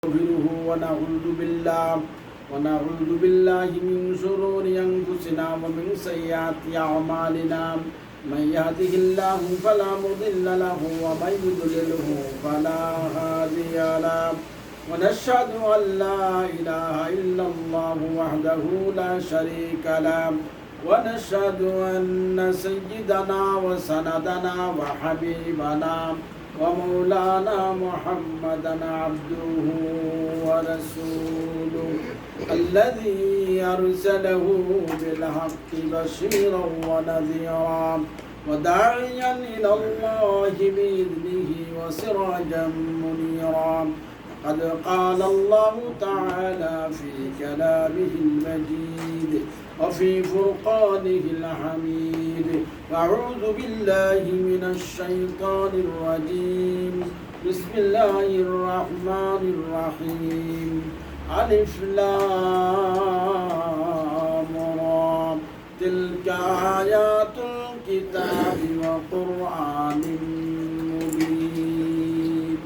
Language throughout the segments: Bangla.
ونعوذ بالله من شرور أنفسنا ومن سيئات أعمالنا من يهده الله فلا مضل له ومن يضلله فلا هادي له ونشهد أن لا إله إلا الله وحده لا شريك له ونشهد أن سيدنا وسندنا وحبيبنا ومولانا محمدا عبده ورسوله الذي أرسله بالحق بشيرا ونذيرا وداعيا إلى الله بإذنه وسراجا منيرا قد قال الله تعالى في كلامه المجيد وفي فرقانه الحميد أعوذ بالله من الشيطان الرجيم بسم الله الرحمن الرحيم ألف لام را تلك آيات الكتاب وقرآن مبين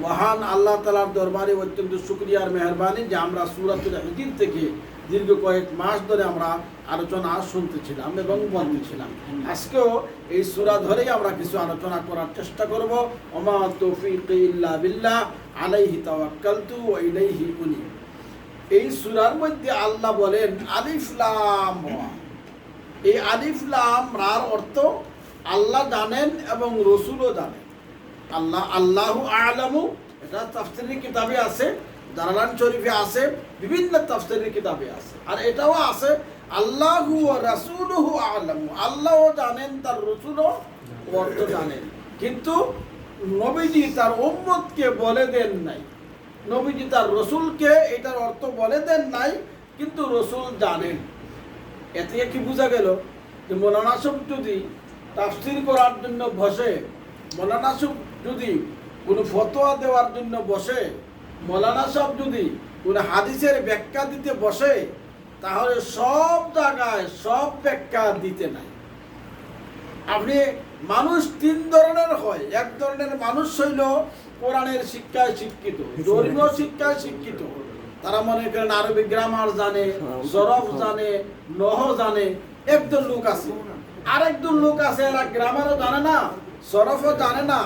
মহান আল্লাহ তাআলার দরবারে অত্যন্ত শুকরিয়া আর মেহেরবানি যে আমরা সূরাতুল হিজর থেকে দীর্ঘ কয়েক মাস ধরে আমরা আলোচনা শুনতেছিলাম এবং বলতেছিলাম। আজকেও এই সূরা ধরেই আমরা কিছু আলোচনা করার চেষ্টা করব। ওমা তৌফিকি ইল্লা বিল্লাহ আলাইহি তাওয়াক্কালতু ওয়া ইলাইহি উনীব। এই সূরার মধ্যে আল্লাহ বলেন আলিফ লাম রা। এই আলিফ লাম রার অর্থ আল্লাহ জানেন এবং রাসূলও জানেন। আল্লাহু আ'লামু, এটা তাফসীরের কিতাবে আছে, দারালান শরীফে আছে, বিভিন্ন তাফসীরের কিতাবে আছে। আর এটাও আছে আল্লাহু ওয়া রাসূলুহু আ'লামু, আল্লাহও জানেন তার রাসূলও অর্থ জানেন। কিন্তু নবীজি তার উম্মতকে বলে দেন নাই, নবীজি তার রাসূলকে এটার অর্থ বলে দেন নাই, কিন্তু রাসূল জানেন। এতে কি বোঝা গেল যে মৌলানা সাহেব যদি তাফসীর করার জন্য বসে, মৌলানা সাহেব যদি কোনো ফতোয়া দেওয়ার জন্য বসে, মৌলানা সাহেব যদি কোনো হাদিসের ব্যাখ্যা দিতে বসে, তাহলে সব জায়গায় সব ব্যাখ্যা দিতে নাই। আপনি মানুষ তিন ধরনের হয়। এক ধরনের মানুষ হইল কোরআনের শিক্ষায় শিক্ষিত, ধর্মীয় শিক্ষায় শিক্ষিত। তারা মনে করেন আরবি গ্রামার জানে, সরফ জানে, নহ জানে। একজন লোক আছে। আরেকজন লোক আছে এরা গ্রামারও জানে না, সরফও জানে না,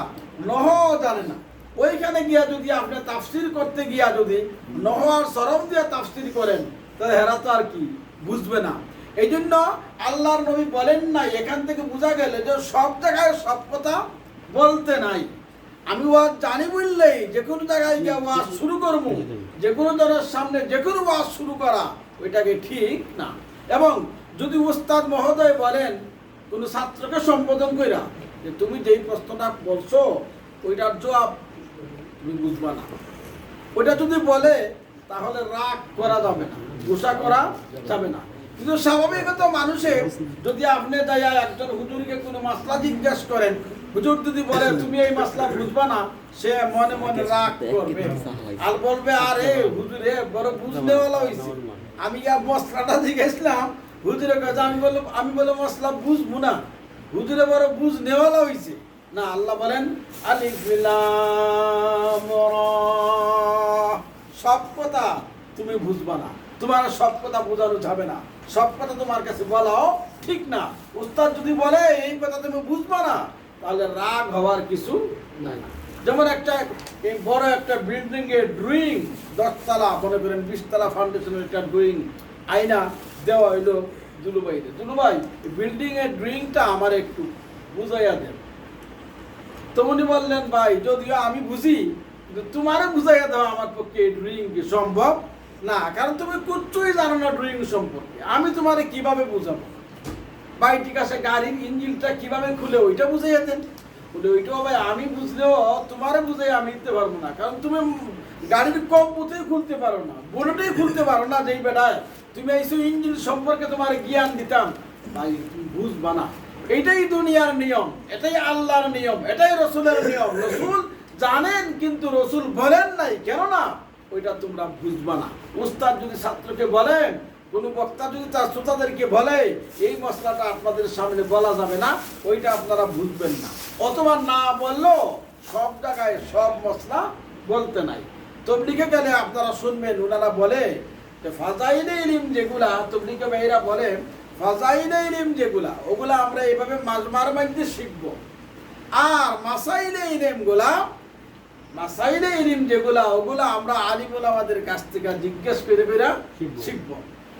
নহও জানে না। ওইখানে গিয়া যদি আপনি তাফসীর করতে গিয়া যদি নহ আর সরফ দিয়ে তাফসীর করেন, তাহলে হেরা তো আর কি বুঝবে না। এই জন্য আল্লাহর নবী বলেন না। এখান থেকে বোঝা গেল যে সব জায়গায় সব কথা বলতে নাই। আমি ওয়াজ জানি বললেই যে কোনো জায়গায় গিয়ে ওয়াজ শুরু করবো, যে কোনো জনের সামনে যে কোনো ওয়াজ শুরু করা ওইটাকে ঠিক না। এবং যদি উস্তাদ মহোদয় বলেন কোনো ছাত্রকে সম্বোধন কইরা যে তুমি যেই প্রশ্নটা বলছো ওইটার জবাব তুমি বুঝবা না, ওইটা যদি বলে তাহলে রাগ করা যাবে না, গুসা করা যাবে না। কিন্তু স্বাভাবিকত মানুষের যদি আপনি যাইয়া একজন হুজুরকে কোনো মাসলা জিজ্ঞাসা করেন, হুজুর যদি বলে তুমি এই মাসলা বুঝবা না, সে মনে মনে রাগ করবে আর বলবে আরে হুজুর বড় বুঝনেওয়ালা হয়েছে। আমি মশলাটা জিজ্ঞেসলাম হুজুরের কাছে, আমি বলে মশলা বুঝবো না, হুজুরে বড় বুঝ নেওয়ালা হয়েছে না। আল্লাহ বলেন আলিফ লাম রা, সব কথা তুমি বুঝবা না, তোমার সব কথা বোঝানো যাবে না, সব কথা তোমার কাছে বলাও ঠিক না। উস্তাদ যদি বলে এই কথা তুমি বুঝবা না, তাহলে রাগ হওয়ার কিছু নাই। যেমন একটা এই বড় একটা বিল্ডিং এর ড্রয়িং, 10 তলা মনে করেন 20 তলা ফাউন্ডেশনের একটা ড্রয়িং আয়না দেওয়া হইলো দুলুভাইকে, দুলুভাই বিল্ডিং এর ড্রয়িংটা আমার একটু বুঝাইয়া দেন। তো উনি বললেন ভাই যদিও আমি বুঝি, কিন্তু তোমারও বুঝাইয়া দেওয়া আমার পক্ষে এই ড্রয়িং কি সম্ভব না, কারণ তুমি কিচ্ছুই জানো না ড্রয়িং সম্পর্কে, আমি তোমারে কিভাবে বুঝাবো। ভাই ঠিক আছে গাড়ির ইঞ্জিনটা কিভাবে খুলে ওইটা বুঝাইয়া দেন। বলে ওইটাও ভাই আমি বুঝলেও তোমারে বুঝাই আমি দিতে পারবো না, কারণ তুমি গাড়ির কম্পুতেই খুলতে পারো না, বুলেটেই খুলতে পারো না। যেই বেটায় তুমি এইসব ইঞ্জিন সম্পর্কে তোমার জ্ঞান দিতাম, ভাই তুমি বুঝবা না। এইটাই দুনিয়ার নিয়ম, এটাই আল্লাহর নিয়ম, এটাই রসুলের নিয়ম। রসুল জানেন কিন্তু রসুল বলেন নাই, কেননা ওইটা তোমরা বুঝবা না। উস্তাদ যদি ছাত্রকে বলেন, কোন বক্তা যদি তার শ্রোতাদেরকে বলে এই মশলাটা আপনাদের সামনে বলা যাবে না, ওইটা আপনারা বুঝবেন না, অথবা না বললেও সব জায়গায় সব মশলা বলতে নাই। তবলিগে গেলে আপনারা শুনবেন ওনারা বলে যে ফাজাইলে ইলম যেগুলা তবলিগে ভাইরা বলে ফাজাইলে ইলম যেগুলা ওগুলা আমরা এইভাবে মাজমার মধ্যে শিখব, আর মাসাইলে ইলম যেগুলা ওগুলা আমরা আলিম ওলামাদের কাছ থেকে জিজ্ঞেস করে শিখব।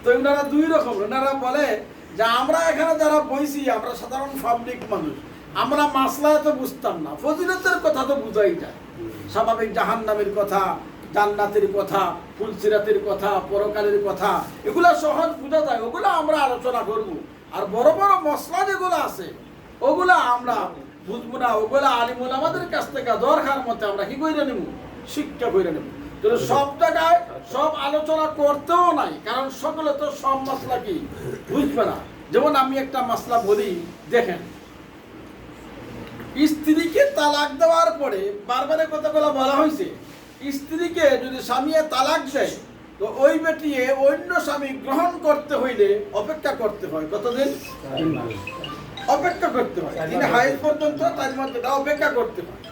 তো ওনারা দুই রকম। ওনারা বলে যে আমরা এখানে যারা বইছি আমরা সাধারণ পাবলিক মানুষ, আমরা মাসলা তো বুঝতাম না, ফজিলতের কথা তো বুঝাই যায়, স্বাভাবিক জাহান্নামের কথা, জান্নাতের কথা, ফুলসিরাতের কথা, পরকালের কথা, এগুলা সহজ বোঝা যায়, ওগুলা আমরা আলোচনা করব। আর বড় বড় মশলা যেগুলো আছে ওগুলা আমরা বুঝবো না, ওগুলা আলিম ওলামাদের কাছ থেকে দরকার মতে আমরা কি করে নেব, শিক্ষা করে নেব। সব জায়গায় সব আলোচনা করতেও নাই, কারণ সকলে তো সব মশলা কি বুঝবে না। যেমন আমি একটা মশলা বলি, দেখেন স্ত্রীকে তালাক দেওয়ার পরে বারবার কথাগুলো বলা হয়েছে, স্ত্রীকে যদি স্বামী তালাক দেয় তো ওই বেটিয়ে অন্য স্বামী গ্রহণ করতে হইলে অপেক্ষা করতে হয় কতদিন? অপেক্ষা করতে হয় 3 হায়েজ পর্যন্ত, তার মধ্যে অপেক্ষা করতে হয়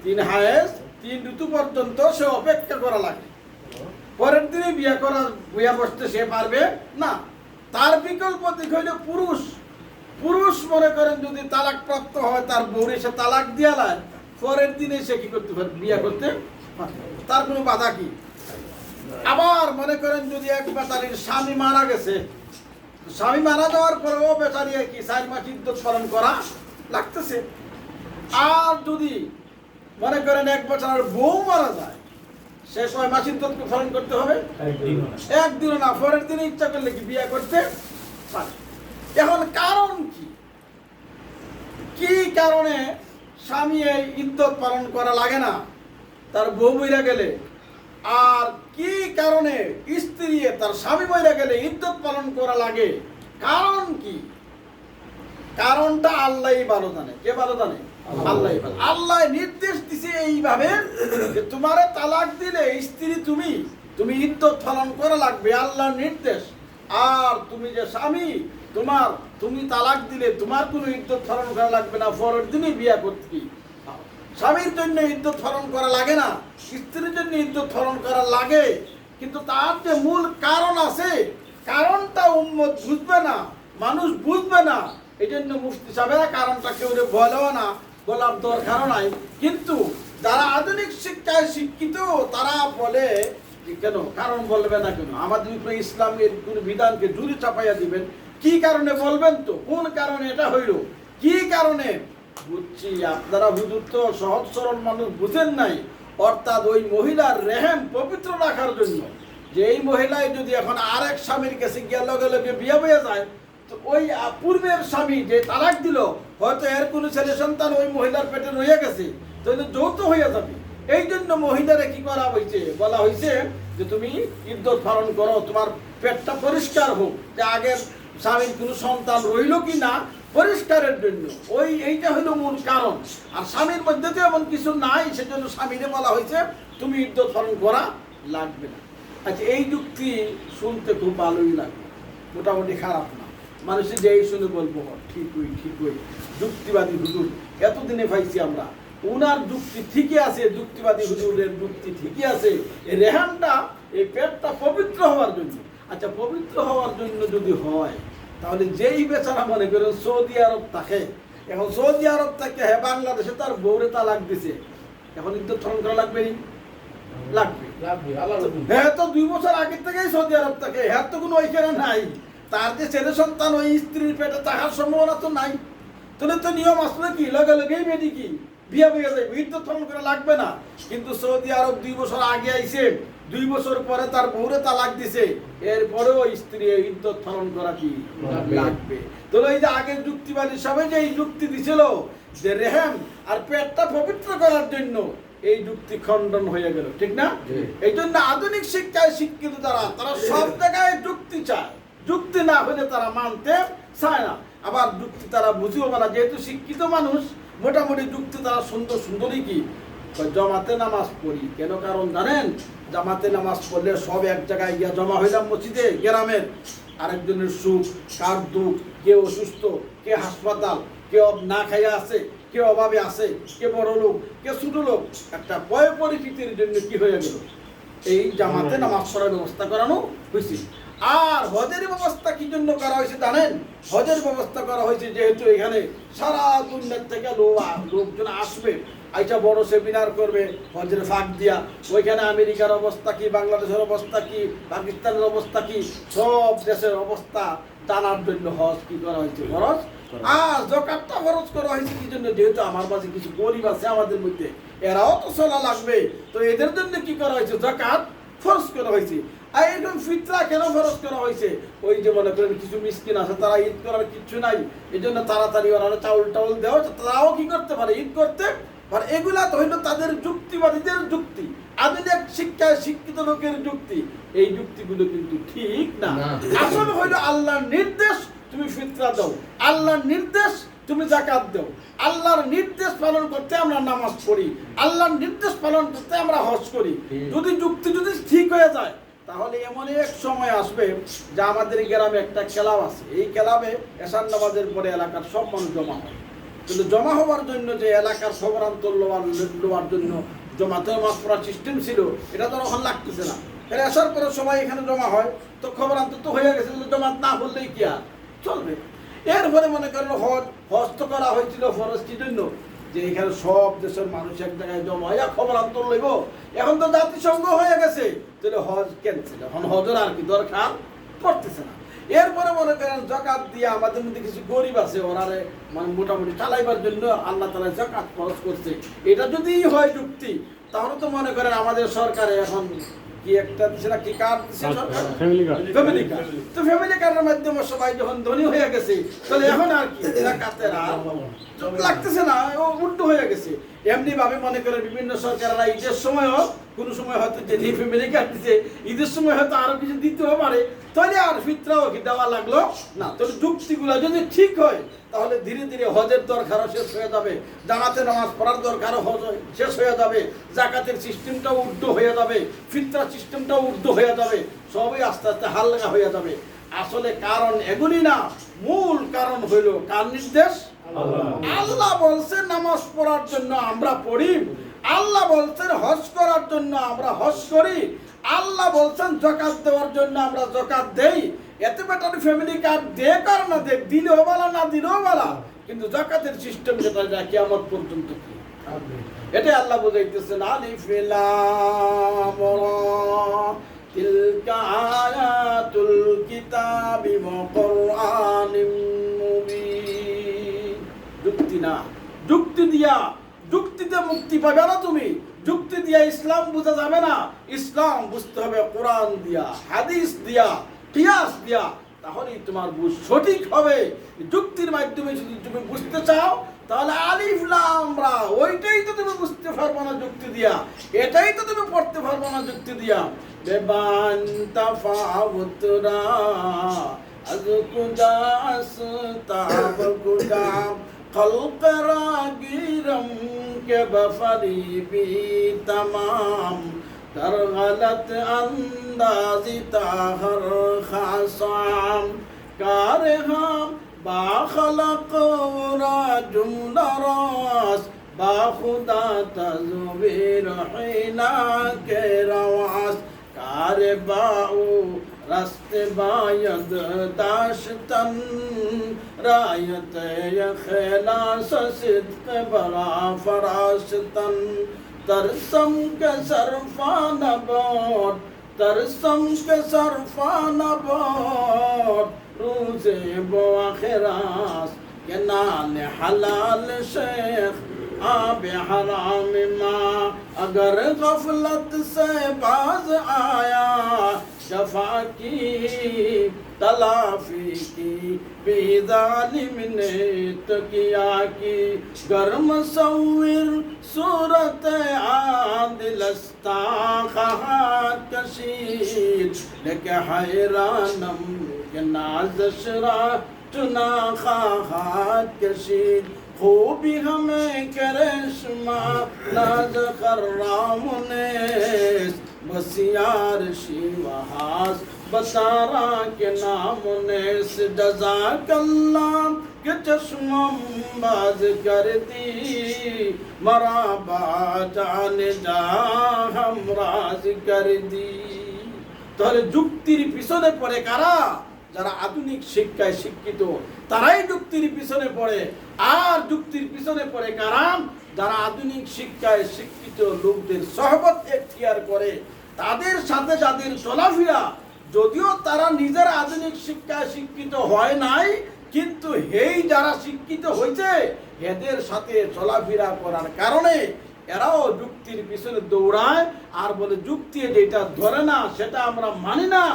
3 হায়েজ 3 ঋতু পর্যন্ত সে অপেক্ষা করা লাগে। পরের দিনে বিয়া বসতে সে পারবে না। তার বিকল্প দিক হইল পুরুষ মনে করেন যদি তালাক প্রাপ্ত হয়, তার বউরে সে তালাক দিয়া লায়, পরের দিনে সে কি করতে পারে, বিয়া করতে পারে, তার কোনো বাধা কি। আবার মনে করেন যদি এক বেচারির স্বামী মারা গেছে, স্বামী মারা যাওয়ার পরেও বেচারি কি 4 মাস ইদ্যত পালন করা লাগতেছে। আর যদি মনে করেন এক বছরের বউ মারা যায়, সে 6 মাস ইদ্যত পালন করতে হবে, একদিনও না, পরের দিনে ইচ্ছা করলে কি বিয়া করতে পারে। এখন কারণ কি কারণে স্বামী এই ইদ্যত পালন করা লাগে না তার বউ মইরা গেলে, আর কি কারণে স্ত্রী তার স্বামী মইরা গেলে ইদ্যত পালন করা লাগে, কারণ কি? কারণটা আল্লাহই ভালো জানে। কে ভালো জানে? আল্লাহই ভালো। আল্লাহ নির্দেশ দিছে এইভাবে যে তোমারে তালাক দিলে স্ত্রী তুমি ইদ্যত পালন করা লাগবে, আল্লাহর নির্দেশ। আর তুমি যে স্বামী তুমি তালাক দিলে তোমার কোনো ইদ্যত পালন করা লাগবে না, পরের দিনে বিয়া করতে কি। স্বামীর জন্য ইদ্যত পালন করা লাগে না, স্ত্রীর জন্য ইদ্যত পালন করা লাগে, কিন্তু তার যে মূল কারণ আছে, কারণটা উম্মত বুঝবে না, মানুষ বুঝবে না। এই জন্য মুফতি সাহেবেরা কারণটা কেউ বলেও না, বলার দরকারও নাই। কিন্তু যারা আধুনিক শিক্ষায় শিক্ষিত তারা বলে কেন কারণ বলবে না কেন, আমাদের উপরে ইসলামের কোন বিধানকে জুড়ে চাপাইয়া দিবেন, কি কারণে বলবেন তো, কোন কারণে এটা হইল, কি কারণে। বুঝছি আপনারা হুজুর তো সহজ সরল মানুষ, বুঝেন নাই। অর্থাৎ ওই মহিলার রেহেম পবিত্র রাখার জন্য, যে এই মহিলায় যদি এখন আরেক স্বামীর কাছে গিয়ে লগে লগে বিয়ে হয়ে যায়, তো ওই পূর্বের স্বামী যে তালাক দিল, হয়তো এর কোনো ছেলে সন্তান ওই মহিলার পেটে রয়ে গেছে, তাহলে যৌথ হয়ে যাবে। এই জন্য মহিলারা কি করা হয়েছে, বলা হয়েছে যে তুমি ইদ্যত পালন করো, তোমার পেটটা পরিষ্কার হোক, যে আগের স্বামীর কোনো সন্তান রইল কি না, পরিষ্কারের জন্য। এইটা হলো মূল কারণ। আর স্বামীর মধ্যে তো এমন কিছু নাই, সেজন্য স্বামীরে বলা হয়েছে তুমি ইদ্যত পালন করা লাগবে না। আচ্ছা, এই যুক্তি শুনতে খুব ভালোই লাগবে, মোটামুটি খারাপ না। মানুষের যে এই শুনে বলবো ঠিকই যুক্তিবাদী হুজুর এতদিনে পাইছি আমরা, উনার যুক্তি ঠিকই আছে, যুক্তিবাদী হুজুরের যুক্তি ঠিকই আছে। এই রেহানটা, এই পেটটা পবিত্র হওয়ার জন্য। আচ্ছা, পবিত্র হওয়ার জন্য যদি হয়, তাহলে যেই বেচারা মনে করেন সৌদি আরব থাকে, এখন সৌদি আরব থেকে হ্যাঁ বাংলাদেশে তার বউরে তালাক দিছে, এখন ইদ্যত পালন করা লাগবে লাগবে। হ্যাঁ, তো 2 বছর আগের থেকেই সৌদি আরব থাকে, হ্যাঁ তো কোনো ওইখানে নাই, তার যে ছেলে সন্তান ওই স্ত্রীর পেটে থাকার সম্ভাবনা তো নাই। তাহলে তো নিয়ম আসলে কি লগে লগেই মেয়েটি কি বিয়া হয়ে যাবে, ইদ্যত পালন করা লাগবে না। কিন্তু সৌদি আরব 2 বছর আগে আইছে, 2 বছর পরে তার বউরে তালাক দিছে, এরপরেও স্ত্রী ইদ্যত পালন করা কি লাগবে। তাহলে এই যে আগের যুক্তিবাদী সবাই যে এই যুক্তি দিছিল যে রেহেম আর পেটটা পবিত্র করার জন্য, এই যুক্তি খণ্ডন হয়ে গেল, ঠিক না? এই জন্য আধুনিক শিক্ষায় শিক্ষিত তারা সব জায়গায় যুক্তি চায়, যুক্তি না হলে তারা মানতে চায় না। আবার যুক্তি তারা বুঝিও না, যেহেতু শিক্ষিত মানুষ, মোটামুটি যুক্তি তারা সুন্দরই কি জমাতে নামাজ পড়ি। কেন কারণ জানেন, জামাতে নামাজ পড়লে সব এক জায়গায় গিয়া জমা হইলাম মসজিদে, গ্রামের আরেকজনের সুখ, কার দুঃখ, কে অসুস্থ, কে হাসপাতাল, কেউ না খাইয়া আছে, কে অভাবে আছে, কে বড় লোক, কে ছোট লোক, একটা ভয় পরিচিতির জন্য কি হয়ে গেল, এই জামাতে নামাজ পড়ার ব্যবস্থা করানো হয়েছে। আর হজের ব্যবস্থা কি জন্য করা হয়েছে জানেন? হজের ব্যবস্থা করা হয়েছে যেহেতু এখানে সারা দুনিয়ার থেকে লোকজন আসবে, আইসা বড় সেমিনার করবে হজের ফাঁক দিয়া। ওইখানে আমেরিকার অবস্থা কি, বাংলাদেশের অবস্থা কি, পাকিস্তানের অবস্থা কি, সব দেশের অবস্থা জানার জন্য হজ কি করা হয়েছে, খরচ। আর যাকাতটা খরচ করা হয়েছে কি জন্য? যেহেতু আমার কাছে কিছু গরিব আছে আমাদের মধ্যে, এরাও তো চলা লাগবে, তো এদের জন্য কি করা হয়েছে, যাকাত ফরজ করা হয়েছে। আর এরকম ফিতরা কেন ফরজ করা হয়েছে? ওই যে মনে করেন কিছু মিসকিন আছে, তারা ঈদ করার কিছু নাই, এই জন্য তাড়াতাড়ি ওরা চাউল টাউল দেওয়া, তারাও কি করতে পারে, ঈদ করতে পারে। এগুলা তো হইলো তাদের যুক্তিবাদীদের যুক্তি, আধুনিক শিক্ষায় শিক্ষিত লোকের যুক্তি। এই যুক্তিগুলো কিন্তু ঠিক না। আসল হইলো আল্লাহর নির্দেশ, তুমি ফিতরা দাও, আল্লাহর নির্দেশ তুমি যাকাত দাও, আল্লাহর নির্দেশ পালন করতে আমরা নামাজ পড়ি, আল্লাহর নির্দেশ পালন করতে আমরা হজ করি। যদি যুক্তি যদি ঠিক হয়ে যায়, তাহলে এমন এক সময় আসবে যে আমাদের গ্রামে একটা ক্লাব আছে, এই ক্লাবে এশার নামাজের পরে এলাকার সব মানুষ জমা হয়। কিন্তু জমা হওয়ার জন্য যে এলাকার খবরান্তর নেওয়ার জন্য জমাতে নামাজ পড়ার সিস্টেম ছিল, এটা তো এখন লাগতেছে না। তাহলে আসার পরে সবাই এখানে জমা হয়, তো খবরান্তর তো হয়ে গেছে, জমাত না হলেই কি আর চলবে। এরপরে মনে করেন হজ তো করা হয়েছিল ফরজটির জন্য, যে এখানে সব দেশের মানুষ এক জায়গায় জমা হইয়া খবরান্তর লইব। এখন তো জাতিসংঘ হয়ে গেছে, তাহলে হজ ক্যান্সেল, এখন হজের আর কি দরকার পড়তেছে না। এরপরে মনে করেন যাকাত দিয়ে আমাদের মধ্যে কিছু গরিব আছে, ওরা মানে মোটামুটি চালাইবার জন্য আল্লাহ তাআলা যাকাত খরচ করছে। এটা যদি হয় যুক্তি, তাহলে তো মনে করেন আমাদের সরকারে এখন কি একটা দিছে না, কি কার্ড দিছে সরকার, ফ্যামিলি কার্ড। তো ফ্যামিলি কার্ডের মাধ্যমে সবাই যখন ধনী হয়ে গেছে, তাহলে এখন আর কি যাকাতের আর লাগতেছে না, ও উল্টো হয়ে গেছে। এমনি ভাবে মনে করে বিভিন্ন সরকাররা ঈদের সময়ও কোনো সময় হয়তো যে ফ্যামিলি কার্ড দিচ্ছে, ঈদের সময় হয়তো আরো কিছু দিতেও পারে, তাহলে আর ফিতরাও কি দেওয়া লাগলো না। তাহলে যুক্তিগুলো যদি ঠিক হয়, তাহলে ধীরে ধীরে হজের দরকারও শেষ হয়ে যাবে, জামাতে নামাজ পড়ার দরকারও শেষ হয়ে যাবে, যাকাতের সিস্টেমটাও উর্ধ হয়ে যাবে, ফিতরা সিস্টেমটাও উর্ধ হয়ে যাবে, সবই আস্তে আস্তে হালকা হয়ে যাবে। আসলে কারণ এগুলি না, মূল কারণ হইল কার নির্দেশ? আল্লাহ বলছেন নামাজ পড়ার জন্য আমরা পড়ি, আল্লাহ বলছেন হজ করার জন্য আমরা হজ করি, আল্লাহ বলছেন যাকাত দেওয়ার জন্য আমরা যাকাত দেই। এতে বেটার ফ্যামিলি কার্ড দেখ আর না দেখ, দিলেও বলা না দিলেও বলা, কিন্তু যাকাতের সিস্টেম যেটা যা কিয়ামত পর্যন্ত কি, এটা আল্লাহ বুঝাইতেছেন। আলিফ লাম রা তিলকা আয়াতুল কিতাবি ওয়া কুরআনিম মুবিন। যুক্তি না, যুক্তি দিয়া যুক্তিতে মুক্তি পাবে না তুমি, যুক্তি দিয়া ইসলাম বোঝা যাবে না। ইসলাম বুঝতে হবে কোরআন দিয়া, হাদিস দিয়া, কিয়াস দিয়া, তাহলেই তোমার বুঝ সঠিক হবে। যুক্তির মাধ্যমে যদি তুমি বুঝতে চাও, তাহলে আলিফ লাম রা ওইটাই তো তুমি বুঝতে পারবে না যুক্তি দিয়া, এটাই তো তুমি পড়তে পারবে না যুক্তি দিয়া। বেবান তাফাউতরা আযকুদা আস্তাবকুদা خلق راگیرم کے بفریبی تمام در غلط اندازی تاہر خاصام کارہم با خلق ورا جملہ راس با خدا تزویر حینا کے رواس کار باؤ رست باید داشتن رایت خلاص صدق برا فراستن ترسم کے صرفان باد ترسم کے صرفان باد روز بو خراس کے نال حلال شیخ آب حرام ماں اگر غفلت سے باز آیا شفا کی تلافی کی بی ظالم نے تو کیا کی گرم صور صورت عادلستا خواہد کشید لیکن حیرانم کہ نازش را چنا خواہد کشید خوبی ہمیں کرشمہ ناز خرام نیست بسیار شیوہاس بسارا کے نام نیست جزاک اللہ के चश्मम बाज कर दी मराबा जाने जा हम राज कर दी। তাহলে যুক্তির পিছনে পড়ে কারা? যারা আধুনিক শিক্ষায় শিক্ষিত তারাই যুক্তির পিছনে পড়ে। আর যুক্তির পিছনে পড়ে কারা? যারা আধুনিক শিক্ষায় শিক্ষিত লোকদের সহবত এখতিয়ার করে, তাদের সাথে যাদের চলাফেরা, যদিও তারা নিজের আধুনিক শিক্ষায় শিক্ষিত হয় নাই, কিন্তু এই যারা শিক্ষিত হয়েছে এদের সাথে চলাফেরা করার কারণে এরাও যুক্তির পিছনে দৌড়ায় আর বলে যুক্তি যেটা ধরে না সেটা আমরা মানি না।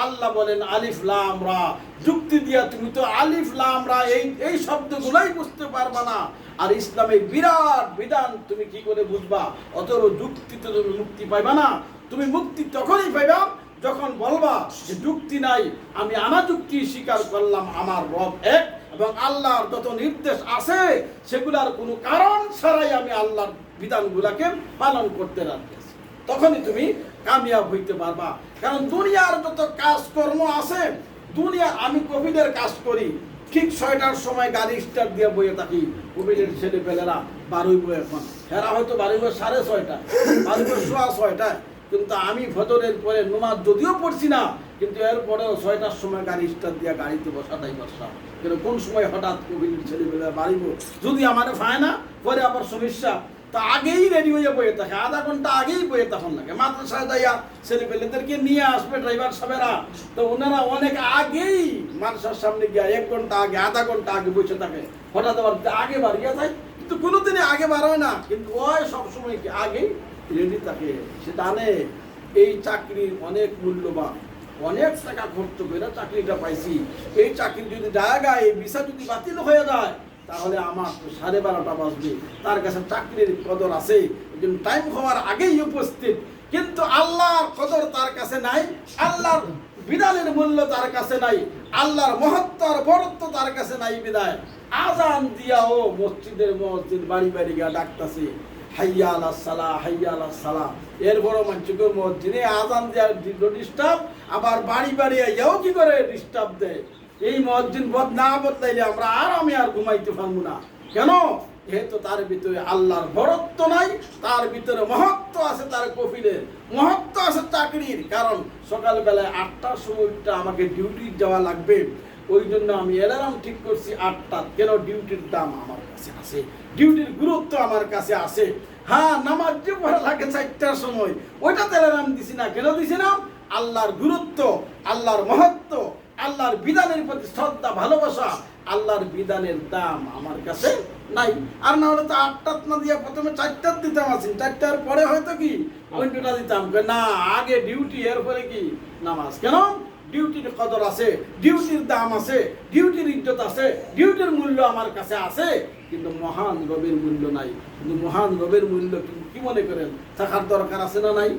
আল্লাহ বলেন আলিফ লাম রা, যুক্তি দিয়া তুমি তো আলিফ লাম রা এই শব্দগুলোই বুঝতে পারবা না, আর ইসলামে বিরাট বিধান তুমি কি করে বুঝবা? অতএব যুক্তিতে তুমি মুক্তি পাইবা না। তুমি মুক্তি তখনই পাইবা যখন বলবা যে যুক্তি নাই, আমি আনাযুক্তি স্বীকার করলাম, আমার রব এক এবং আল্লাহর যত নির্দেশ আছে সেগুলার কোনো কারণ ছাড়াই আমি আল্লাহর বিধানগুলাকে পালন করতে রাজি আছি। তখনই তুমি কামিয়াব হইতে পারবা। কারণ দুনিয়ার যত কাজকর্ম আছে, দুনিয়া, আমি কোভিডের কাজ করি, ঠিক 6টার সময় গাড়ি স্টার্ট দিয়ে বইয়ে থাকি। কোভিডের ছেলেপেলেরা বারোইব, এখন এরা হয়তো বারোইব 6:30, বারোইব 6:15, কিন্তু আমি ফজরের পরে নামাজ যদিও পড়ছি না, কিন্তু এরপরেও 6টার সময় গাড়ি স্টার্ট দিয়ে গাড়িতে বসাটাই বসা। কিন্তু কোন সময় হঠাৎ কোভিডের ছেলেপেলেরা বাড়িব, যদি আমার পায় না পরে আবার সমস্যা, তা আগেই রেডি হয়ে বয়ে থাকে, আধা ঘন্টা আগেই বয়ে তখন লাগে। মাদ্রাসায় যাইয়া ছেলেপেলেদেরকে নিয়ে আসবে ড্রাইভার সাহেবেরা, তো ওনারা অনেক আগেই মাদ্রাসার সামনে গিয়া 1 ঘন্টা আগে, আধা ঘন্টা আগে বসে থাকে। হঠাৎ আবার আগে বাড়িয়ে যায়, কিন্তু কোনোদিনই আগে বাড়ায় না, কিন্তু ওই সবসময় আগেই রেডি থাকে। সে জানে এই চাকরির অনেক মূল্যবান, অনেক টাকা খরচ করে চাকরিটা পাইছি, এই চাকরি যদি জায়গায় এই ভিসা যদি বাতিল হয়ে যায় তাহলে আমার তো 12:30 বাজবে। তার কাছে চাকরির কদর আছে, টাইম হওয়ার আগেই উপস্থিত, কিন্তু আল্লাহর কদর তার কাছে নাই, আল্লাহর বিধানের মূল্য তার কাছে নাই, আল্লাহর মহত্ব আর বড়ত্ব তার কাছে নাই। বিদায় আজান দিয়াও মসজিদ বাড়ি বাড়ি গিয়া ডাকতেছে হাইয়া আলাস সালাহ, হাইয়া আলাস সালাহ। এর বড় মানুষকে মসজিদে আজান দেওয়ার ডিস্টার্ব, আবার বাড়ি বাড়ি আইয়াও কি করে ডিস্টার্ব দেয়। এই মসজিদ না বদলাইলে আমরা আমি আর ঘুমাইতে পারবো না। কেন? যেহেতু তার ভিতরে আল্লাহর বড়ত্ব নাই, তার ভিতরে মহত্ব আছে, তার কফিলের মহত্ব আছে চাকরির। কারণ সকালবেলায় 8টার সময়টা আমাকে ডিউটি যাওয়া লাগবে, ওই জন্য আমি অ্যালার্ম ঠিক করছি 8টা। কেন? ডিউটির দাম আমার কাছে আছে, ডিউটির গুরুত্ব আমার কাছে আছে। হ্যাঁ, নামাজ যে পড়া লাগে 4টার সময়, ওইটাতে অ্যালার্ম দিছি না। কেন দিছি না? আল্লাহর গুরুত্ব, আল্লাহর মহত্ব, আল্লাহর বিধানের প্রতি শ্রদ্ধা, ভালোবাসা, আল্লাহর বিধানের দাম আমার কাছে নাই। আর না হলে তো 8টা না দিয়া প্রথমে 4টা দিতাম, আছেন 4টার পরে হয়তো কি অন্যটা দিতাম না, আগে ডিউটি, এরপরে কি নামাজ। কেন? ডিউটির কদর আছে, ডিউটির দাম আছে, ডিউটির ইজ্জত আছে, ডিউটির মূল্য আমার কাছে আছে, কিন্তু মহান রবের মূল্য নাই। কিন্তু মহান রবের মূল্য কি মনে করেন থাকার দরকার আছে না নাই?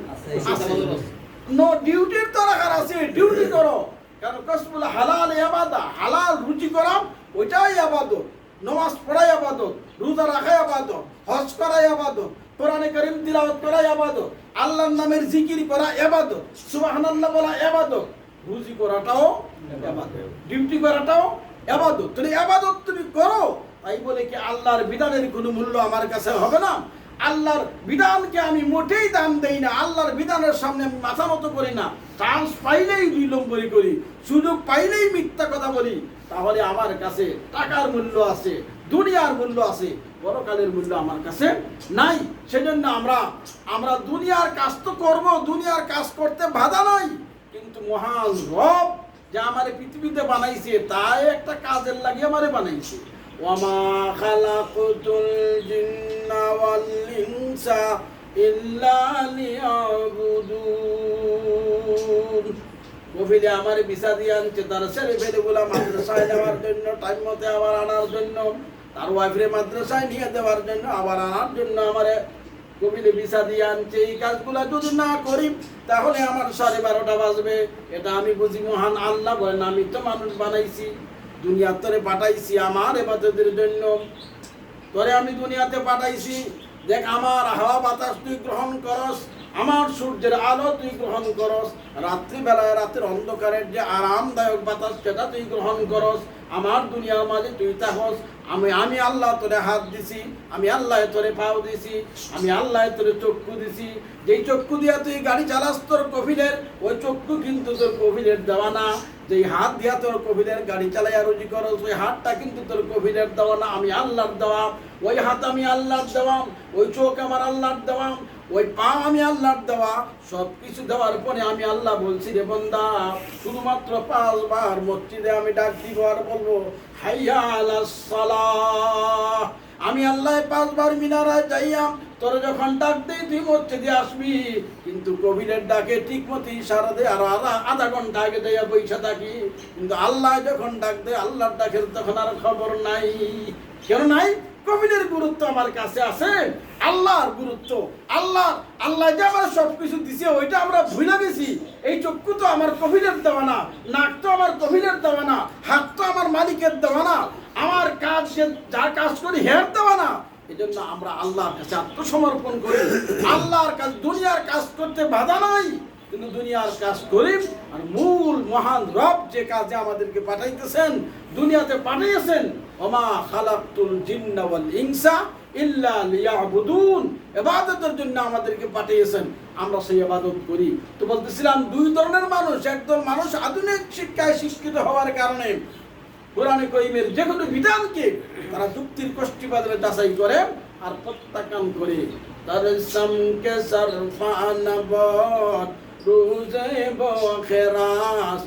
নো, ডিউটির দরকার আছে, ডিউটি করো। কারণ কসবুল হালাল ইবাদত, হালাল রুজি করা ওইটাই ইবাদত। নামাজ পড়াই ইবাদত, রোজা রাখা ইবাদত, হজ করা ইবাদত, কোরআনে কারীম তিলাওয়াত করা ইবাদত, আল্লাহর নামের জিকির করা ইবাদত, সুবহানাল্লাহ বলা ইবাদত, রুজি করাটাও ইবাদত, ডিউটি করাটাও ইবাদত। তুমি ইবাদত তুমি করো, তাই বলে কি আল্লাহর বিধানের কোনো মূল্য আমার কাছে হবে না? আল্লাহর বিধানকে আমি মোটেই দাম দেই না, আল্লাহর বিধানের সামনে মাথা নত করি না। চান্স পাইলেই 2 নম্বরই করি, সুযোগ পাইলেই মিথ্যা কথা বলি। তাহলে আমার কাছে টাকার মূল্য আছে, দুনিয়ার মূল্য আছে, পরকালের মূল্য আমার কাছে নাই। সেজন্য আমরা দুনিয়ার কাজ তো করব, দুনিয়ার কাজ করতে বাধা নাই, কিন্তু মহান রব যে আমারে পৃথিবীতে বানাইছে তাই একটা কাজের লাগি আমারে বানাইছে। ওয়ামা খালাকতুল জিন্না ওয়াল ইনসা ইল্লা লিয়াবুদুন। কফিলে আমারে ভিসা দিয়ে আনছে, তার ছেলেপেলেগুলা মাদ্রাসায় নেওয়ার জন্য, টাইম মতে আবার আনার জন্য, তার ওয়াইফরে মাদ্রাসায় নিয়ে দেওয়ার জন্য, আবার আনার জন্য আমারে কফিলে ভিসা দিয়ে আনছে। এই কাজগুলা যদি না করি তাহলে আমার 12:30 বাজবে। এটা আমি বুঝি মহান আল্লাহ বলেন আমি তো মানুষ বানাইছি, দুনিয়ার তরে পাঠাইছি আমার ইবাদতের জন্য। তোরে আমি দুনিয়াতে পাঠাইছি, দেখ আমার হাওয়া বাতাস তুই গ্রহণ করস, আমার সূর্যের আলো তুই গ্রহণ করস, রাত্রিবেলায় রাতের অন্ধকারের যে আরামদায়ক বাতাস সেটা তুই গ্রহণ করস, আমার দুনিয়ার মাঝে তুই থাকস। আমি আল্লাহ তোরে হাত দিছি, আমি আল্লাহ তোরে পাও দিছি, আমি আল্লাহ তোরে চক্ষু দিছি। যেই চক্ষু দিয়া তুই গাড়ি চালাস তোর কফিলের, ওই চক্ষু কিন্তু তোর কফিলের দেওয়া না। যেই হাত দিয়া তোর কফিলের গাড়ি চালাইয়া রুজি করস, ওই হাতটা কিন্তু তোর কফিলের দেওয়া না, আমি আল্লাহর দেওয়া। ওই হাত আমি আল্লাহর দেওয়া, ওই চোখ আমার আল্লাহর দেওয়া, ওই পা আমি আল্লাহর দেওয়া। সব কিছু দেওয়ার পরে আমি আল্লাহ বলছি, রে বান্দা শুধুমাত্র 5 বার মসজিদে আমি ডাক দিব আর বলবো হাইয়া আলাস সালাহ। আমি আল্লাহ 5 বার মিনারায় যাইয়া তোর যখন ডাক দেই তুই মসজিদে আসবি, কিন্তু কবিরের ডাকে ঠিক মতো ইশারা দে আর আধা ঘন্টা আগে যাইয়া বইসা থাকি। কিন্তু আল্লাহ যখন ডাক দেয় আল্লাহর ডাকের তখন আর খবর নাই। কেন নাই? কবিরের গুরুত্ব আমার কাছে আছে, আল্লাহর গুরুত্ব। আল্লাহ যে আমার সবকিছু দিছে ওইটা আমরা ভুলে গেছি। এই চক্ষু তো আমার কবিরের দেওয়া না, নাক তো আমার কবিরের দেওয়া না, হাত তো আমার মালিকের দেওয়া না, আমার কাজ সে যা কাজ করি হের দেওয়া না। এই জন্য আমরা আল্লাহর কাছে আত্মসমর্পণ করি। আল্লাহর কাজ, দুনিয়ার কাজ করতে বাধা নাই, কিন্তু দুনিয়ার কাজ করি। আর মূল মহান রব যে কাজে আমাদেরকে পাঠাইতেছেন, দুনিয়াতে পাঠিয়েছেন, ওমা খালাকতুল জিন্না ওয়াল ইনসা ইল্লা লিয়াবুদুন, ইবাদতের জন্য আমাদেরকে পাঠিয়েছেন, আমরা সেই ইবাদত করি। তো বলতেছিলাম 2 ধরনের মানুষ। একদল মানুষ আধুনিক শিক্ষায় শিক্ষিত হওয়ার কারণে কোরআনে কারীমের যে কোনো বিধানকে তারা যুক্তির কষ্টিবাদে যাচাই করে আর প্রত্যাখ্যান করে। তার সামকে সরফানবত রোজে বখেরাস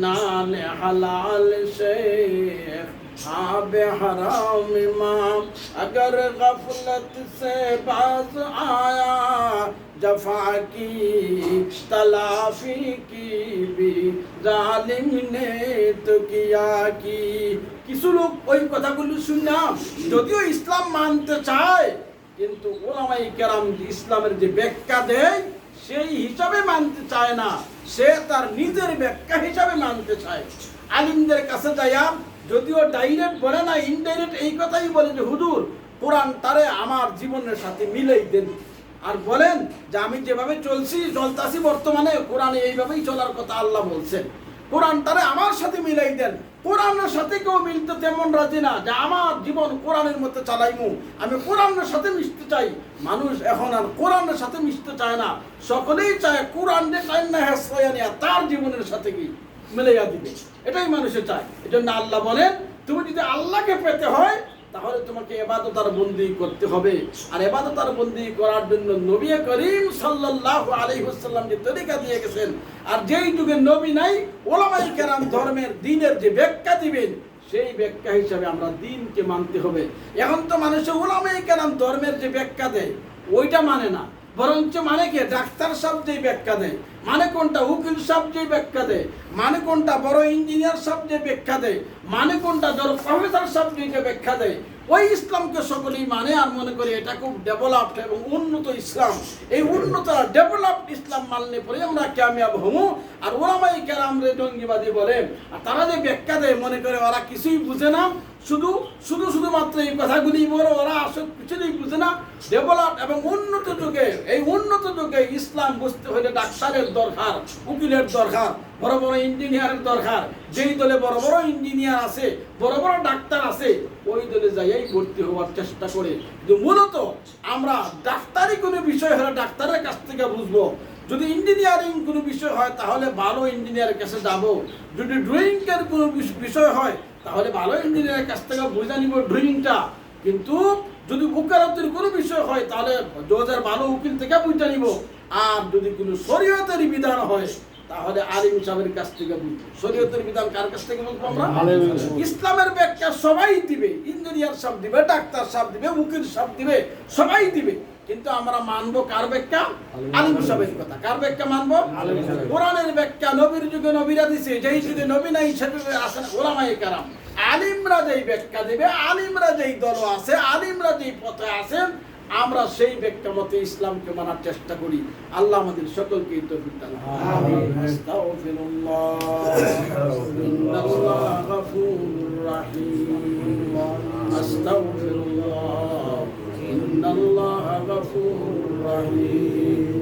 নাল হালাল শেখ आबे हराम इमाम, अगर गफलत से बाज आया जफा की तलाफी की भी जालिम ने तो किया की। কিছু লোক ওই কথাগুলো শুনে যদিও ইসলাম মানতে চায়, কিন্তু ওলামায়ে কেরাম ইসলামের যে ব্যাখ্যা দেয় সেই হিসাবে মানতে চায় না, সে তার নিজের ব্যাখ্যা হিসাবে মানতে চায়। আলিমদের কাছে যাইয়া যদিও ডাইরেক্ট বলে না, ইনডাইরেক্ট এই কথাই বলে যে হুজুর কোরআন তারে আমার জীবনের সাথে মিলাই দেন, আর বলেন যে আমি যেভাবে চলতাছি বর্তমানে কোরআনে এইভাবেই চলার কথা আল্লাহ বলছেন, কোরআন তারে আমার সাথে মিলাই দেন। কোরআনের সাথে কেউ মিলতে তেমন রাজি না যে আমার জীবন কোরআনের মতো চালাইমু, আমি কোরআনের সাথে মিশতে চাই। মানুষ এখন আর কোরআনের সাথে মিশতে চায় না, সকলেই চায় কোরআন যে চায় না হ্যাঁ তার জীবনের সাথে কি মিলাইয়া দিবে, এটাই মানুষে চায়। এজন্য আল্লাহ বলেন তুমি যদি আল্লাহকে পেতে হয় তাহলে তোমাকে ইবাদত আর বন্দি করতে হবে। আর ইবাদত আর বন্দি করার জন্য নবী করিম সাল্লাল্লাহু আলাইহি ওয়াসাল্লাম যে তরিকা দিয়ে গেছেন, আর যেই যুগে নবী নাই উলামায়ে কেরাম ধর্মের দ্বীনের যে ব্যাখ্যা দিবেন সেই ব্যাখ্যা হিসাবে আমরা দ্বীনকে মানতে হবে। এখন তো মানুষে উলামায়ে কেরাম ধর্মের যে ব্যাখ্যা দেয় ওইটা মানে না, বরঞ্চ মানে কি ডাক্তার সাহেব যেই ব্যাখ্যা দেয় মানে কোনটা, উকিল সাহেব যেই ব্যাখ্যা দেয় মানে কোনটা, বড় ইঞ্জিনিয়ার সাহেব যে ব্যাখ্যা দেয় মানে কোনটা, ধরো প্রফেসর সাহেব যে ব্যাখ্যা দেয়, ওই ইসলামকে সকলেই মানে আর মনে করে এটা খুব ডেভেলপড এবং উন্নত ইসলাম। এই উন্নত ডেভেলপড ইসলাম মানলে পরে আমরা কামিয়াব হবো। আর ওলামায়ে কেরাম রে জঙ্গিবাদী বলে, আর তারা যে ব্যাখ্যা দেয় মনে করে ওরা কিছুই বুঝে না, শুধুমাত্র এই কথাগুলি বলে, ওরা আসলে কিছুই বুঝে না। ডেভেলপ এবং উন্নত যুগে, এই উন্নত যুগে ইসলাম বুঝতে হলে ডাক্তারের দরকার, উকিলের দরকার, বড় বড় ইঞ্জিনিয়ারের দরকার। যেই দলে বড় বড় ইঞ্জিনিয়ার আছে, বড় বড় ডাক্তার আছে, ওই দলে যাইয়াই ভর্তি হওয়ার চেষ্টা করে। কিন্তু মূলত আমরা ডাক্তারি কোনো বিষয় হলে ডাক্তারের কাছ থেকে বুঝবো, যদি ইঞ্জিনিয়ারিং কোনো বিষয় হয় তাহলে ভালো ইঞ্জিনিয়ারের কাছে যাব, যদি ড্রয়িংয়ের কোনো বিষয় হয় তাহলে ভালো ইঞ্জিনিয়ারের কাছ থেকে বুঝে নিব ড্রয়িংটা। কিন্তু যদি উকালতির কোনো বিষয় হয় তাহলে জজের ভালো উকিল থেকে বুঝে নিব। আর যদি কোনো শরীয়তের বিধান হয় তাহলে আলিম সাহেবের কাছ থেকে বুঝবো। শরীয়তের বিধান কার কাছ থেকে বুঝবো আমরা? ইসলামের ব্যাখ্যা সবাই দিবে, ইঞ্জিনিয়ার সাহেব দিবে, ডাক্তার সাহেব দিবে, উকিল সাহেব দিবে, সবাই দিবে। কিন্তু আমরা মানবো কার ব্যাখ্যা? আলিম সাহেবের কথা। কার ব্যাখ্যা মানবো? কোরআনের ব্যাখ্যা। নবীর যুগে নবীরা দিছে, যেই যুগে নবী নাই সেযুগে আছেন ওলামায়ে কেরাম। আলিমরা যেই ব্যাখ্যা দিবে, আলিমরা যেই দল আছে, আলিমরা যেই পথে আছেন, আমরা সেই ব্যাখ্যা মতে ইসলামকে মানার চেষ্টা করি। আল্লাহ আমাদের সকলকে তৌফিক দান করুন। আমিন। আস্তাগফিরুল্লাহ, ইন্নাল্লাহ গফুরুর রাহিম। আস্তাগফিরুল্লাহ, ইন্নাল্লাহ গফুরুর রাহিম।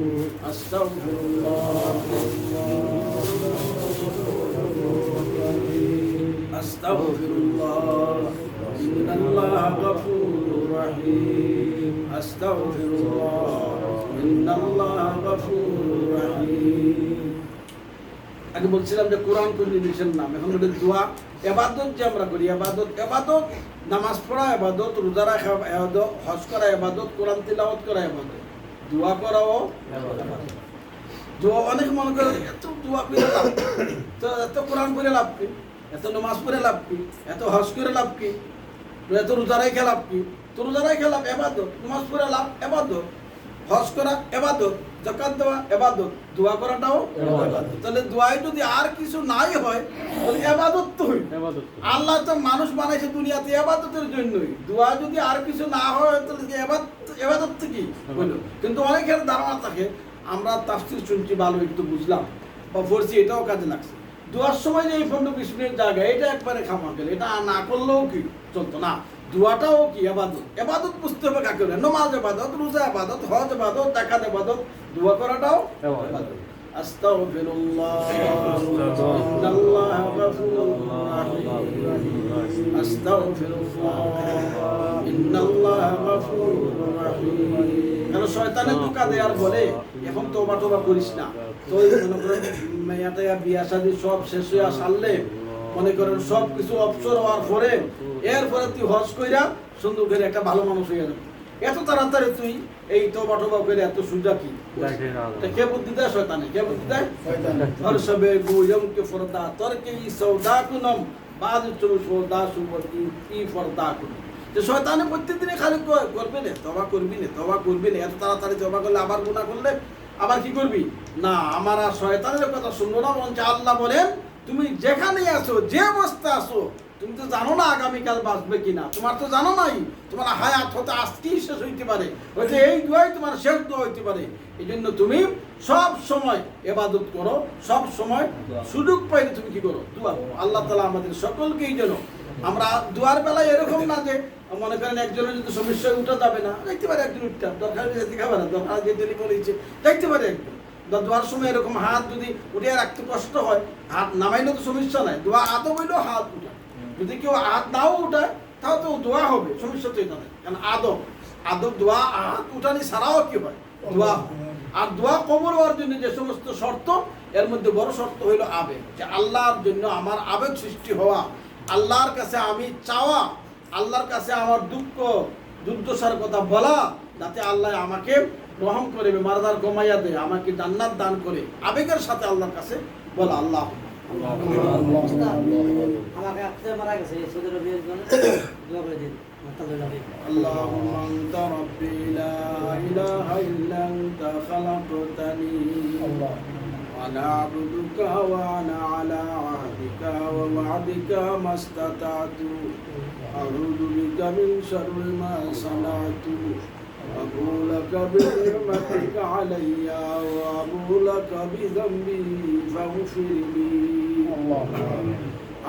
আস্তাগফিরুল্লাহ আস্তাগফিরুল্লাহ ইন্নাল্লাহা গফুরুর রহিম আস্তাগফিরুল্লাহ ইন্নাল্লাহা গফুরুর রহিম। আগে বলছিলাম যে কোরআন কোন জিনিসের নাম, এখন বলি দোয়া। ইবাদত যে আমরা করি, ইবাদত নামাজ পড়া ইবাদত, রোজা রাখা ইবাদত, হজ করা ইবাদত, কোরআন তিলাওয়াত করা ইবাদত, দোয়া করাও ইবাদত। দোয়া অনেক মনে করে এত দোয়া করে লাভ, তো এত কোরআন করে লাভ কি, এত নামাজ পড়ে লাভ কি, এত হজ করে লাভ কি, এত রোজা রেখে লাভ কি? তো রোজা রেখে লাভ ইবাদত, নামাজ পড়ে লাভ ইবাদত, হজ করা ইবাদত, যাকাত দেওয়া ইবাদত, দোয়া করাটাও ইবাদত। তাহলে দোয়ায় যদি আর কিছু নাই হয় তাহলে ইবাদত তো হই। আল্লাহ তো মানুষ বানাইছে দুনিয়াতে ইবাদতের জন্যই। দোয়া যদি আর কিছু না হয় তাহলে ইবাদত কি হলো? কিন্তু অনেকের ধারণা থাকে, আমরা তাফসীর শুনছি ভালো একটু বুঝলাম বা পড়ছি, এটাও কাজে লাগছে। দোয়ার সময় যে এই 15-20 মিনিট জায়গায় এটা একবারে খামা গেল, এটা না করলেও কি চলতো না। দোয়াটাও কি ইবাদত। ইবাদত বুঝতে হবে কাকে বলে। নামাজ ইবাদত, রোজা ইবাদত, হজ ইবাদত, যাকাত ইবাদত, দোয়া করাটাও ইবাদত। আস্তাগফিরুল্লাহ ইন্নাল্লাহা গফুরুর রহিম আস্তাগফিরুল্লাহ ইন্নাল্লাহা গফুরুর রহিম। কারণ শয়তানে ধোঁকা দেয় আর বলে এখন তওবা করিস না। তো মনে করেন মেয়াটা বিয়া শাদী সব শেষ হয়ে সারলে, মনে করেন সব কিছু অবসর হওয়ার পরে এরপরে তুই হজ কইরা সুন্দর করে একটা ভালো মানুষ হয়ে যাবে। এত তাড়াতাড়ি তুই এই তওবা করে এত সুজা কি? কে বুদ্ধি দেয়? শয়তানে। কে বুদ্ধি দেয়? হর সবে গুয়ম কে ফরদা তরকে ই সওদা কুনম বাদ চুরু সওদা সুবতি ই ফরদা কুন। যে শয়তানে প্রত্যেকদিন খালি করবে না, তওবা করবি না, এত তাড়াতাড়ি তওবা করলে আবার গুনাহ করলে আবার কি করবি? না, আমার আর শয়তানের কথা শুনবো না। বরঞ্চ আল্লাহ বলেন তুমি যেখানে আছো, যে অবস্থা আছো, তুমি তো জানো না আগামীকাল বাঁচবে কিনা, তোমার তো জানো নাই, তোমার হায়াত হতে আজকেই শেষ হইতে পারে, হয়তো এই দোয়াই তোমার শেষ দোয়া হইতে পারে। এই জন্য তুমি সব সময় ইবাদত করো, সব সময় সুযোগ পাইলে তুমি কি করো? দোয়া। আল্লাহ তাআলা আমাদের সকলকেই যেন আমরা দোয়ার বেলায় এরকম না যে মনে করেন একজনের যদি সমস্যায় উঠা যাবে না, দেখতে পারে একজন উঠতে, দরকার যেতে খাবে না, দরকার যে দেরি করেছে দেখতে পারে একজন। দোয়ার সময় এরকম হাত যদি উঠে রাখতে কষ্ট হয়, হাত নামাইলে তো সমস্যা নাই, দোয়া আদব হইলেও হাত উঠায়। যদি কেউ হাত নাও উঠায় তাও তো দোয়া হবে, সমস্যা তো এটা নেই। কারণ আদব দোয়া হাত উঠানি ছাড়াও কি হয়? দোয়া। আর দোয়া কবুল হওয়ার জন্য যে সমস্ত শর্ত, এর মধ্যে বড় শর্ত হইল আবেগ, যে আল্লাহর জন্য আমার আবেগ সৃষ্টি হওয়া, আল্লাহর কাছে আমি চাওয়া, আল্লাহর কাছে আমার দুঃখ দুর্দশার কথা বলা, যাতে আল্লাহ আমাকে রহম করে, মারদার কমাইয়া দেয়, আমাকে জান্নাত দান করে, আবেগের সাথে আল্লাহর কাছে বলা। আল্লাহ আমাকে আপনি মারা গেছে সৌদি আরবের জন্য দোয়া করে দিন। আল্লাহুম্মা আনতা রাব্বি লা ইলাহা ইল্লা আনতা খালাকতানি ওয়া আনা আবদুকা ওয়া আনা আলা আহদিকা ওয়া ওয়া'দিকা মাস্তাতা'তু আউযু বিকা মিন শাররি মা সানা'তু أبو لك بنعمتك علي وأبو لك بذنبي فاغفر لي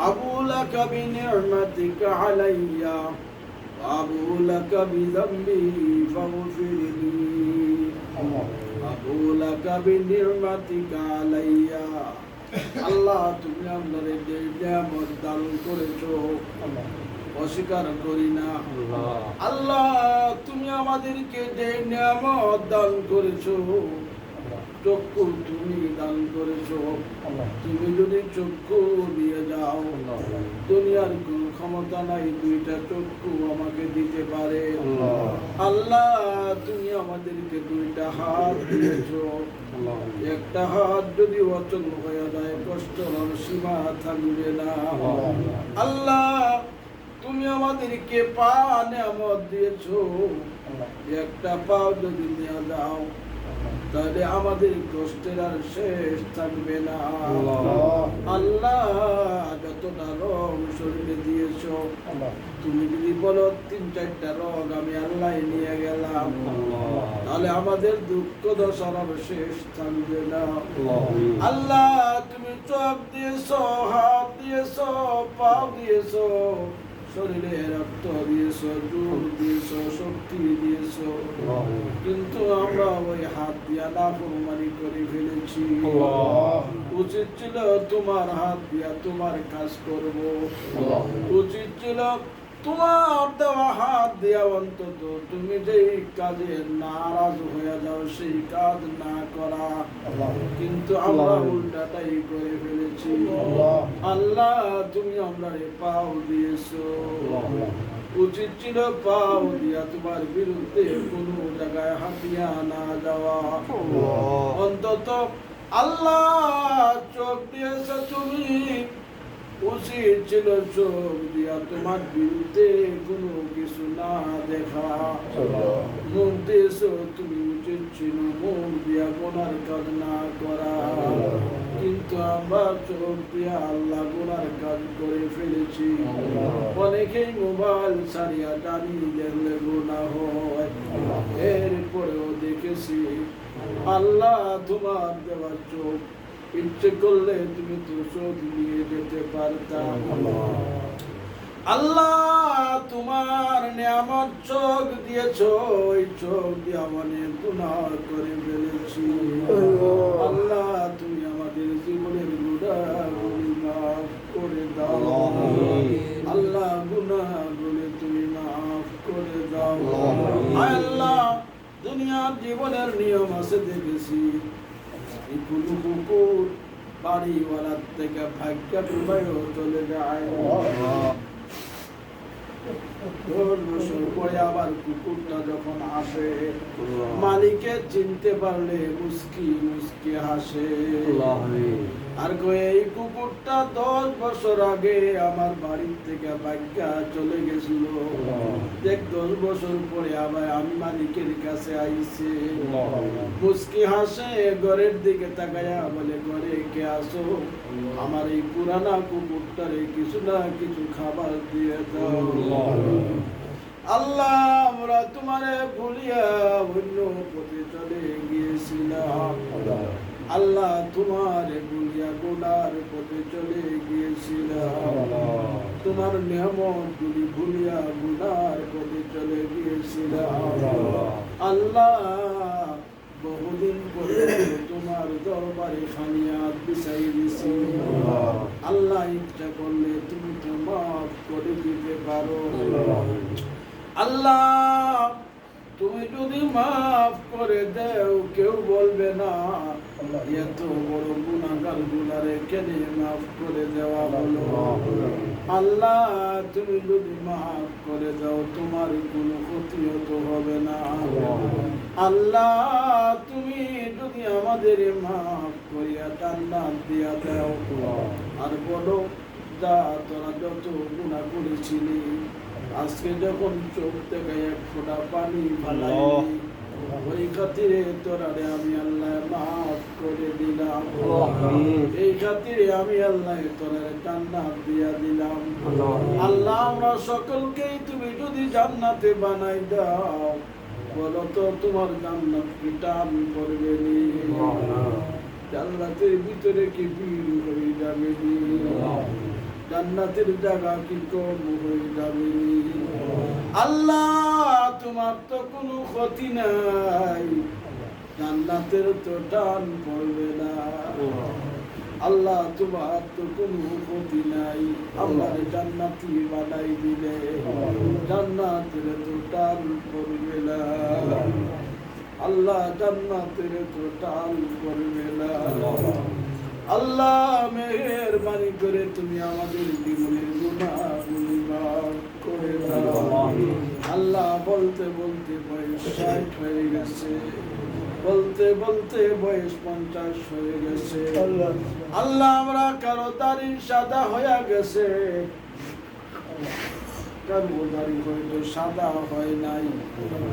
أبو لك بنعمتك علي وأبو لك بذنبي فاغفر لي أبو لك بنعمتك علي আল্লাহ তুমি আমাদের যে নিয়ামত দান করেছো অস্বীকার করি না। আল্লাহ তুমি আমাদেরকে যে নিয়ামত দান করেছো, চক্ষু তুমি দান করেছো, তুমি যদি চক্ষু দিয়ে যাও, দুনিয়ার কোন ক্ষমতা নাই দুইটা চক্ষু আমাকে দিতে পারে। আল্লাহ তুমি আমাদেরকে দুইটা হাত দিয়েছো, একটা হাত যদি অচল হয়ে যায় কষ্ট সীমা থাকবে না। আল্লাহ তুমি আমাদেরকে পা নিয়ামত দিয়েছো, একটা পাও যদি নিয়ে দাও তাহলে আমাদের কষ্টের আর শেষ থাকবে না। আল্লাহ যতটা রং শরীরে দিয়েছো, তুমি যদি বলো 3-4টা রং আমি আল্লাহ নিয়ে গেলাম, তাহলে আমাদের দুঃখ দশার আর শেষ থাকবে না। আল্লাহ তুমি চোখ দিয়েছো, হাত দিয়েছো, পা দিয়েছো, শরীরে রক্ত দিয়েছ, জোর দিয়েছ, শক্তি দিয়েছ, কিন্তু আমরা ওই হাত দিয়া নাফরমানি করে ফেলেছি। উচিত ছিল তোমার হাত দিয়া তোমার কাজ করব, উচিত ছিল তোমার দেওয়া হাত দিয়া অন্তত তুমি যেই কাজে নারাজ হয়ে যাও সেই কাজ না করা, কিন্তু আমরা উল্টাটাই করে ফেলেছি। আল্লাহ তুমি আমরা পাও দিয়েছো, উচিত ছিল পাও দিয়া তোমার বিরুদ্ধে কোনো জায়গায় হাতিয়া না যাওয়া। অন্তত আল্লাহ চোখ দিয়েছ তুমি, উচিত ছিল চোখ দিয়া তোমার বিরুদ্ধে কোনো কিছু না দেখা। মুখ দিয়েছ তুমি, উচিত ছিল মুখ দিয়া গুনার কাজ না করা, কিন্তু আমরা চোখ দিয়া আল্লাহ গুনার কাজ করে ফেলেছি। অনেকেই মোবাইল ছাড়িয়া টানি দেখলে গুনাহ হয়, এরপরেও দেখেছি আল্লাহ তোমার দেওয়া চোখ, ইচ্ছে করলে তুমি তো চোখ নিয়ে যেতে পারতা। আল্লাহ তোমার নিয়ামত চোখ দিয়েছ, ওই চোখ দিয়ে আমাদের গুনাহ করে ফেলেছি। আল্লাহ তুমি আমাদের জীবনের গুনাহগুলি মাফ করে দাও। আল্লাহ গুনাহগুলি তুমি মাফ করে দাও। আল্লাহ দুনিয়ার জীবনের নিয়ম আছে দেখেছি, কোনো কুকুর বাড়িওয়ালার থেকে ভাগ্য ডুবাইও চলে যায়। 10 বছর পরে আবার কুকুরটা যখন আসে, মালিকে চিনতে পারলে মুস্কি মুস্কি হাসে, আর এই কুকুরটা 10 বছর আগে আমার বাড়ির থেকে ভাগ্যা চলে গেছিল, দেখ 10 বছর পরে আবার আমি মালিকের কাছে আইছে। মুস্কি হাসে, ঘরের দিকে তাকায়া বলে, ঘরে কে আসো? আমার এই পুরানা কুকুরটারে কিছু না কিছু খাবার দিয়ে দাও। আল্লাহ আমরা তোমারে ভুলিয়া অন্য পথে চলে গিয়েছিলাম, আল্লাহ তোমারে ভুলিয়া গোলার পথে চলে গিয়েছিলাম, তোমার নিয়ামত গুলি ভুলিয়া গোলার পথে চলে গিয়েছিলাম। আল্লাহ বহুদিন পরে তোমার দরবারে খানিয়াত বিছাই দিছি, আল্লাহ ইচ্ছা করলে তুমি তো মাফ করে দিতে পারো। আল্লাহ তুমি যদি মাফ করে দাও, কেউ বলবে না এত বড় গুনাহগার গুনারে কেন মাফ করে দেওয়া হলো। আল্লাহ তুমি যদি মাফ করে দাও, তোমার কোনো ক্ষতি হতে হবে না। আল্লাহ তুমি যদি আমাদের মাফ করিয়া জান্নাত দিয়া দাও, আর বলো যা তোরা যত গুনাহ করেছিলি, আজকে যখন চোখ থেকে এক ফোঁটা পানি ফালাইলি, ওই খাতিরে তোরারে আমি আল্লাহ মাফ করে দিলাম, এই খাতিরে আমি আল্লাহ তোরারে জান্নাত দিয়া দিলাম। আল্লাহ আমরা সকলকেই তুমি যদি জান্নাতে বানাই দাও, বলো তো তোমার জান্নাত কি টান করবে নি? জান্নাতের ভিতরে কি ভিড় হয়ে যাবে নি? জান্নাতের জায়গা কি কম হয়ে যাবে? আল্লাহ তোমার তো কোনো ক্ষতি নাই, জান্নাতের তো টান পড়বে না। আল্লাহ তোমার তো কোনো ক্ষতি নাই, আল্লাহ জান্নাতি বানাই দিলে জান্নাতের তো টান পড়বে না। আল্লাহ জান্নাতের তো টান পড়বে না। আল্লাহ মেহেরবানি করে তুমি আমাদের জীবনের গুনাহগুলি মাফ করে দাও। আল্লাহ বলতে বলতে বয়স 60 হয়ে গেছে, বলতে বলতে বয়স 50 হয়ে গেছে। আল্লাহ আমরা কারো দাড়ি সাদা হয়ে গেছে, কারো দাড়ি হয়তো সাদা হয় নাই,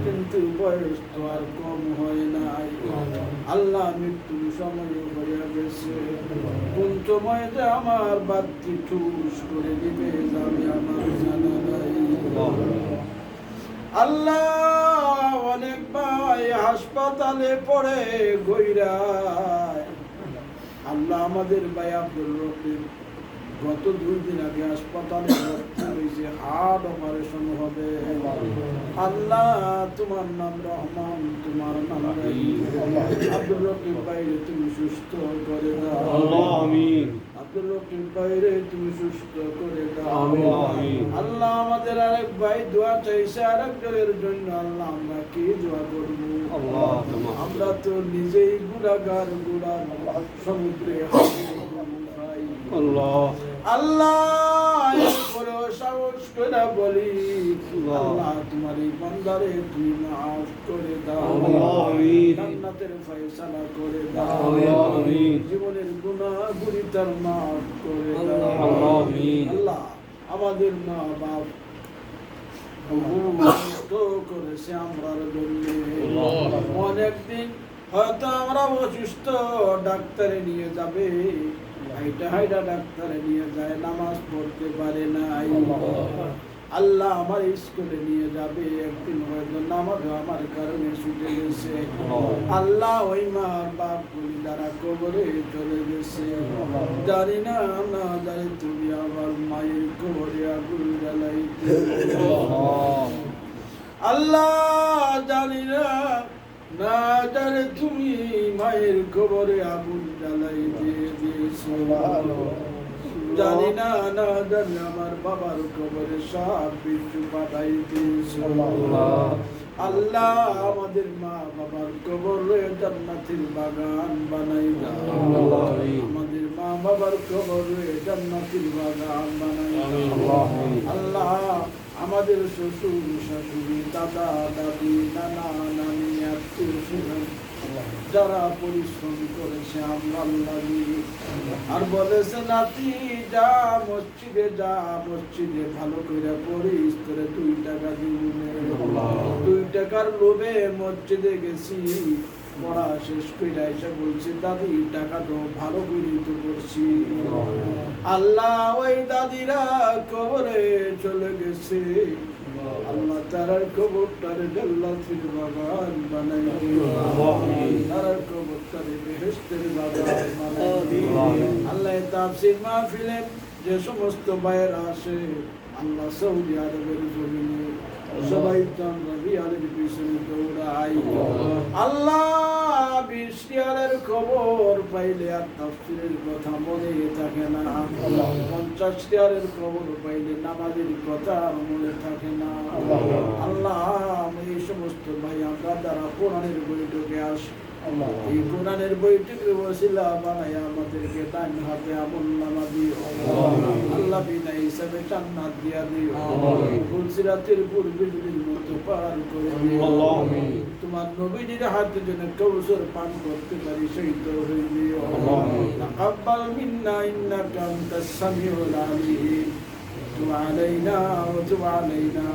কিন্তু বয়স তো আর কম হয় নাই। আল্লাহ মৃত্যুর সময় হয়ে গেছে, কোন সময় যে আমার বাতি ঠুস করে দিবে যাবে আমার জানা নাই। আল্লাহ অনেক ভাই হাসপাতালে পড়ে গইরায়, আল্লাহ আমাদের ভাই আব্দুল রফিক গত 2 দিন আগে হাসপাতালে ভর্তি হয়েছে, হার্ট অপারেশন হবে। আল্লাহ তোমার নাম রহমান, তোমার নাম রহিম। আব্দুর রকিব বাইরে তুমি সুস্থ করে দাও, আল্লাহ আমিন। আব্দুর রকিব বাইরে তুমি সুস্থ করে দাও, আমিন। আল্লাহ আমাদের আরেক ভাই দোয়া চাইছে আরেকজনের জন্য, আল্লাহ আমরা কি দোয়া করবো? আল্লাহ আমরা তো নিজেই গুনাহগার, গুনাহ সমুদ্রে ভাই। আল্লাহ আল্লাহ এরপরেও সাহস করে বলি, আল্লাহ তোমার এই বান্দারে তুমি মাফ করে দাও, আমিন। জান্নাতের ফয়সালা করে দাও, আমিন। জীবনের গুনাহগুলি তার মাফ করে দাও। আমিন। আল্লাহ আমাদের মা বাপ অসুস্থ করেছে আমরার জন্য, অনেকদিন হয়তো আমরা অসুস্থ, ডাক্তারে নিয়ে যাবে, হাইটা হাইটা ডাক্তারে নিয়ে যায়, নামাজ পড়তে পারে নাই। আল্লাহ আমার স্কুলে নিয়ে যাবে, একদিন হয়তো নামাজও আমার কারণে ছুটে গেছে। আল্লাহ ওই মার বাপ গুলি দ্বারা কবরে চলে গেছে, জানি না না জানি তুমি আমার মায়ের কবরে আগুন জ্বালাইতে। আল্লাহ জানি না না জানি তুমি মায়ের কবরে আগুন জ্বালাইতে দিয়েছো, জানি না না জানি আমার বাবার কবরে সাপ বিচ্ছু পাঠাই দিয়েছো। আল্লাহ আমাদের মা বাবার কবরে জান্নাতের বাগান বানাই দাও, আমাদের মা বাবার কবরে জান্নাতের বাগান বানাই দাও। আল্লাহ আমাদের শ্বশুর শাশুড়ি, দাদা দাদি, নানা নানি, আত্মীয় স্বজন যারা পরিশ্রম করেছে আমরা আল্লাহ আর বলেছে নাতি যা মসজিদে যা, মসজিদে ভালো করে পড়িস, করে 2 টাকা দিবি, 2 টাকার লোভে মসজিদে গেছি, পড়া শেষ করে এসে বলছে দাদি টাকা তো ভালো করে তো করছি। আল্লাহ ওই দাদিরা কবরে চলে গেছে, আল্লাহ তারার কবরটার জান্নাতের বাগান বানাই দিও, তারার কবরটার বেহেশতের বাগান বানাই দিও। আল্লাহ তাফসীর মাহফিলে যে সমস্ত ভাইয়েরা আসে, আল্লাহ সৌদি আরবের জমিনে সবাই তো আমরা রিয়ালের পিছনে দৌড়াই, আল্লাহ 20 রিয়ালের খবর পাইলে আর তাফসীরের কথা মনে থাকে না, 50 রিয়ালের খবর পাইলে নামাজের কথা মনে থাকে না। আল্লাহ এই সমস্ত ভাই আমরা যারা কোরআনের বৈঠকে আসি, এই কোরআনের বৈঠকের ওসিলা বানায় আমাদেরকে ডান হাতে আমলনামা দিও, আল্লাহ বিনা হিসাবে জান্নাত দিয়া দিও, ফুলসিরাতের পূর্বের মতো পার করে দিও, তোমার নবীজির হাতে যেন কৌসর পান করতে পারি সেই তৌফিক দিও। তাকাব্বাল মিন্না ইন্নাকা আনতাস সামিউল আলিম, তুব আলাইনা ওয়া তুব আলাইনা